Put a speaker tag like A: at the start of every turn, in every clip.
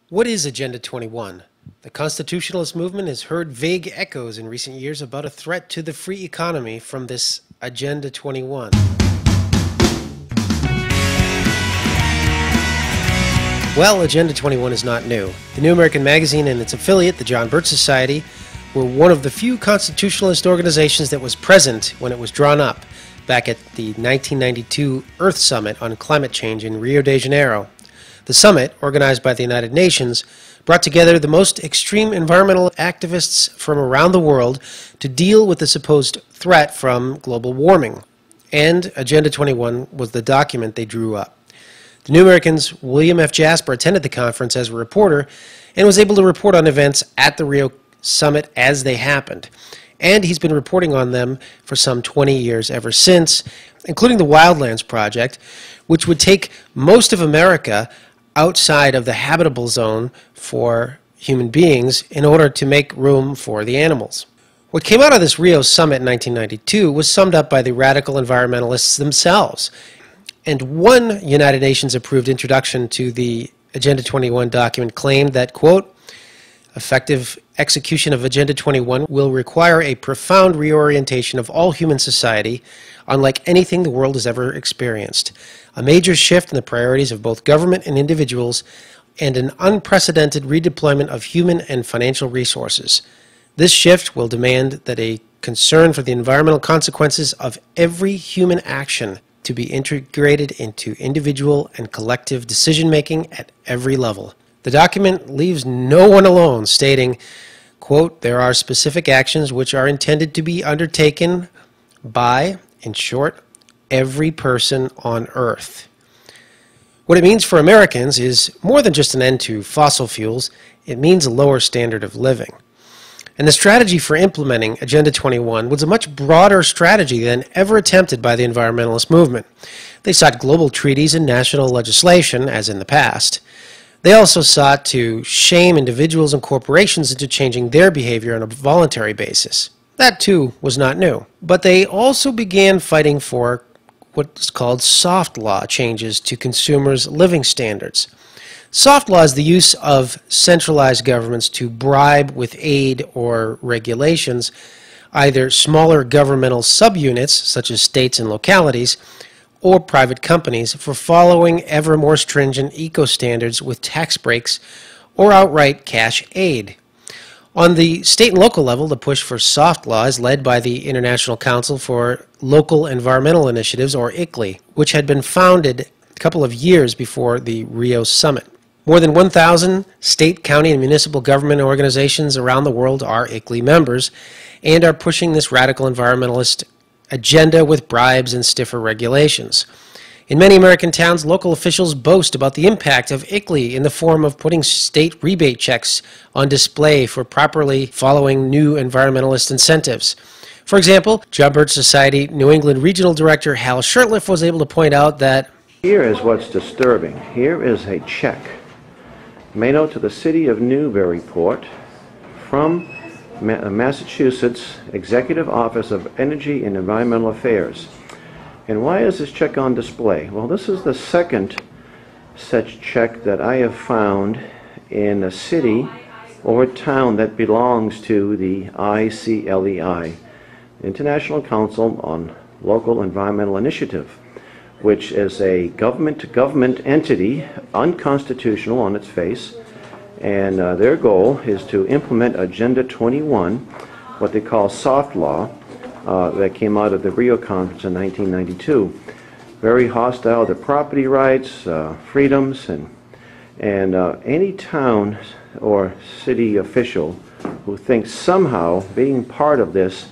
A: What is Agenda 21? The constitutionalist movement has heard vague echoes in recent years about a threat to the free economy from this Agenda 21. Well, Agenda 21 is not new. The New American Magazine and its affiliate, the John Birch Society, were one of the few constitutionalist organizations that was present when it was drawn up back at the 1992 Earth Summit on climate change in Rio de Janeiro. The summit, organized by the United Nations, brought together the most extreme environmental activists from around the world to deal with the supposed threat from global warming. And Agenda 21 was the document they drew up. The New American's William F. Jasper attended the conference as a reporter and was able to report on events at the Rio Summit as they happened. And he's been reporting on them for some 20 years ever since, including the Wildlands Project, which would take most of America outside of the habitable zone for human beings in order to make room for the animals. What came out of this Rio Summit in 1992 was summed up by the radical environmentalists themselves. And one United Nations approved introduction to the Agenda 21 document claimed that, quote, effective execution of Agenda 21 will require a profound reorientation of all human society, unlike anything the world has ever experienced, a major shift in the priorities of both government and individuals, and an unprecedented redeployment of human and financial resources. This shift will demand that a concern for the environmental consequences of every human action to be integrated into individual and collective decision-making at every level. The document leaves no one alone, stating, quote, there are specific actions which are intended to be undertaken by, in short, every person on Earth. What it means for Americans is more than just an end to fossil fuels. It means a lower standard of living. And the strategy for implementing Agenda 21 was a much broader strategy than ever attempted by the environmentalist movement. They sought global treaties and national legislation, as in the past. They also sought to shame individuals and corporations into changing their behavior on a voluntary basis. That, too, was not new. But they also began fighting for what's called soft law changes to consumers' living standards. Soft law is the use of centralized governments to bribe with aid or regulations either smaller governmental subunits, such as states and localities, or private companies for following ever more stringent eco-standards with tax breaks or outright cash aid. On the state and local level, the push for soft law is led by the International Council for Local Environmental Initiatives, or ICLEI, which had been founded a couple of years before the Rio Summit. More than 1,000 state, county, and municipal government organizations around the world are ICLEI members and are pushing this radical environmentalist agenda with bribes and stiffer regulations. In many American towns, local officials boast about the impact of ICLEI in the form of putting state rebate checks on display for properly following new environmentalist incentives. For example, John Birch Society New England Regional Director Hal Shurtleff was able to point out that
B: here is what's disturbing. Here is a check made out to the city of Newburyport from Massachusetts Executive Office of Energy and Environmental Affairs. And why is this check on display? Well, this is the second such check that I have found in a city or a town that belongs to the ICLEI, International Council on Local Environmental Initiative, which is a government-to-government entity, unconstitutional on its face, and their goal is to implement Agenda 21, what they call soft law, that came out of the Rio Conference in 1992. Very hostile to property rights, freedoms, and any town or city official who thinks somehow being part of this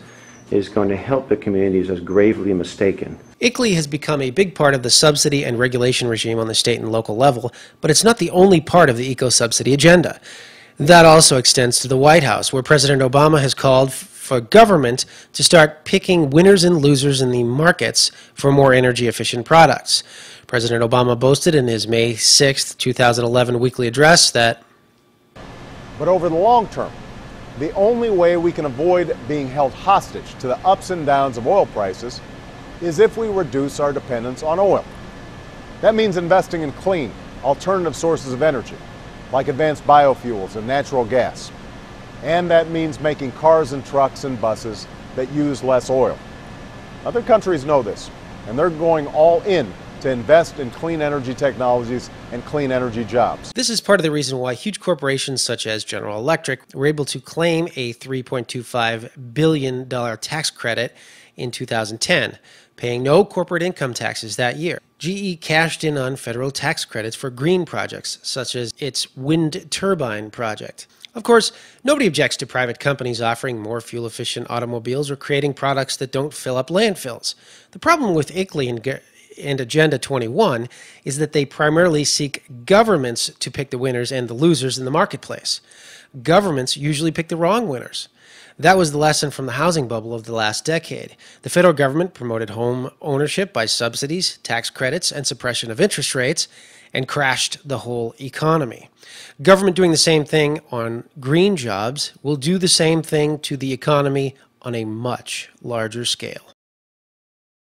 B: is going to help the communities is gravely mistaken.
A: ICLEI has become a big part of the subsidy and regulation regime on the state and local level, but it's not the only part of the eco-subsidy agenda. That also extends to the White House, where President Obama has called for government to start picking winners and losers in the markets for more energy-efficient products. President Obama boasted in his May 6, 2011 weekly address that,
C: but over the long term, the only way we can avoid being held hostage to the ups and downs of oil prices is if we reduce our dependence on oil. That means investing in clean, alternative sources of energy, like advanced biofuels and natural gas. And that means making cars and trucks and buses that use less oil. Other countries know this, and they're going all in to invest in clean energy technologies and clean energy jobs.
A: This is part of the reason why huge corporations such as General Electric were able to claim a $3.25 billion tax credit in 2010, paying no corporate income taxes that year. GE cashed in on federal tax credits for green projects, such as its wind turbine project. Of course, nobody objects to private companies offering more fuel-efficient automobiles or creating products that don't fill up landfills. The problem with ICLEI and Agenda 21 is that they primarily seek governments to pick the winners and the losers in the marketplace. Governments usually pick the wrong winners. That was the lesson from the housing bubble of the last decade. The federal government promoted home ownership by subsidies, tax credits, and suppression of interest rates, and crashed the whole economy. Government doing the same thing on green jobs will do the same thing to the economy on a much larger scale.